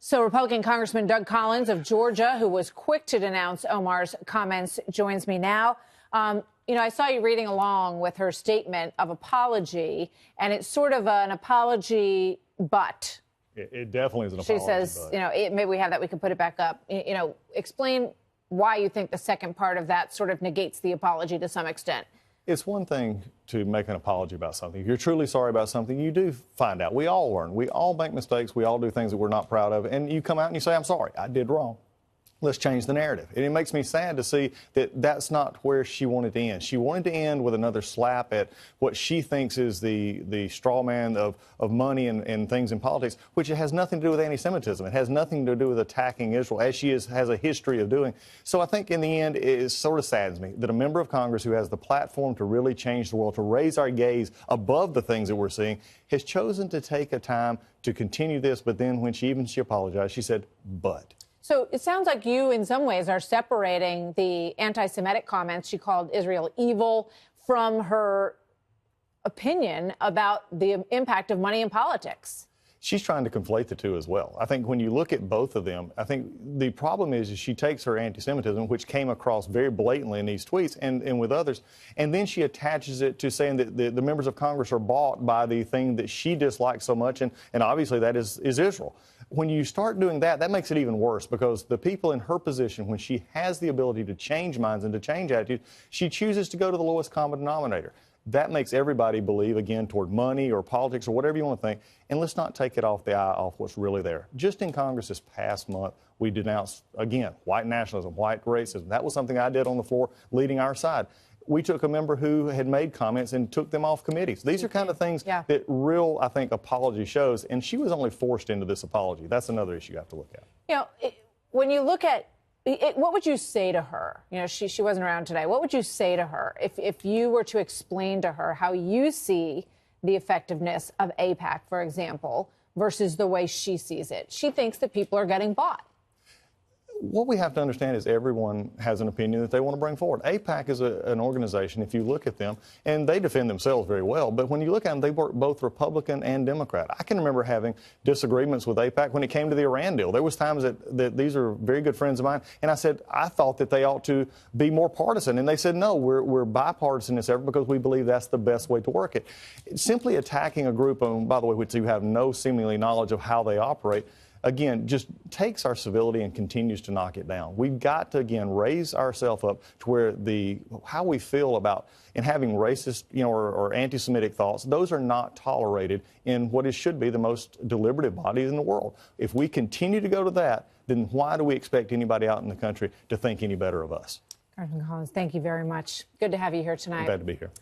So Republican Congressman Doug Collins of Georgia, who was quick to denounce Omar's comments, joins me now. I saw you reading along with her statement of apology, and it's sort of an apology, but. It definitely is an apology. She says, maybe we have that. We can put it back up. Explain why you think the second part of that sort of negates the apology to some extent. It's one thing to make an apology about something. If you're truly sorry about something, you do find out. We all learn. We all make mistakes. We all do things that we're not proud of. And you come out and you say, I'm sorry, I did wrong. Let's change the narrative. And it makes me sad to see that that's not where she wanted to end. She wanted to end with another slap at what she thinks is the straw man of money and things in politics, which it has nothing to do with anti-Semitism. It has nothing to do with attacking Israel, as she has a history of doing. So I think in the end, it sort of saddens me that a member of Congress who has the platform to really change the world, to raise our gaze above the things that we're seeing, has chosen to take a time to continue this. But then when she apologized, she said, but. So it sounds like you, in some ways, are separating the anti-Semitic comments she called Israel evil from her opinion about the impact of money in politics. She's trying to conflate the two as well. I think when you look at both of them, I think the problem is she takes her anti-Semitism, which came across very blatantly in these tweets and with others, and then she attaches it to saying that the members of Congress are bought by the thing that she dislikes so much, and obviously that is Israel. When you start doing that, that makes it even worse, because the people in her position, when she has the ability to change minds and to change attitudes, she chooses to go to the lowest common denominator. That makes everybody believe, again, toward money or politics or whatever you want to think. And let's not take it off the eye off what's really there. Just in Congress this past month, we denounced, again, white nationalism, white racism. That was something I did on the floor leading our side. We took a member who had made comments and took them off committees. These are kind of things that real, I think, apology shows. And she was only forced into this apology. That's another issue you have to look at. When you look at what would you say to her? She wasn't around today. What would you say to her if you were to explain to her how you see the effectiveness of AIPAC, for example, versus the way she sees it? She thinks that people are getting bought. What we have to understand is everyone has an opinion that they want to bring forward. AIPAC is an organization, if you look at them, and they defend themselves very well, but when you look at them, they work both Republican and Democrat. I can remember having disagreements with AIPAC when it came to the Iran deal. There was times that these are very good friends of mine, and I said, I thought that they ought to be more partisan, and they said, no, we're bipartisan in this effort because we believe that's the best way to work it. Simply attacking a group, by the way, which you have no seemingly knowledge of how they operate, again, just takes our civility and continues to knock it down. We've got to, again, raise ourselves up to where how we feel about in having racist, or anti-Semitic thoughts, those are not tolerated in what should be the most deliberative body in the world. If we continue to go to that, then why do we expect anybody out in the country to think any better of us? Congressman Collins, thank you very much. Good to have you here tonight. Glad to be here.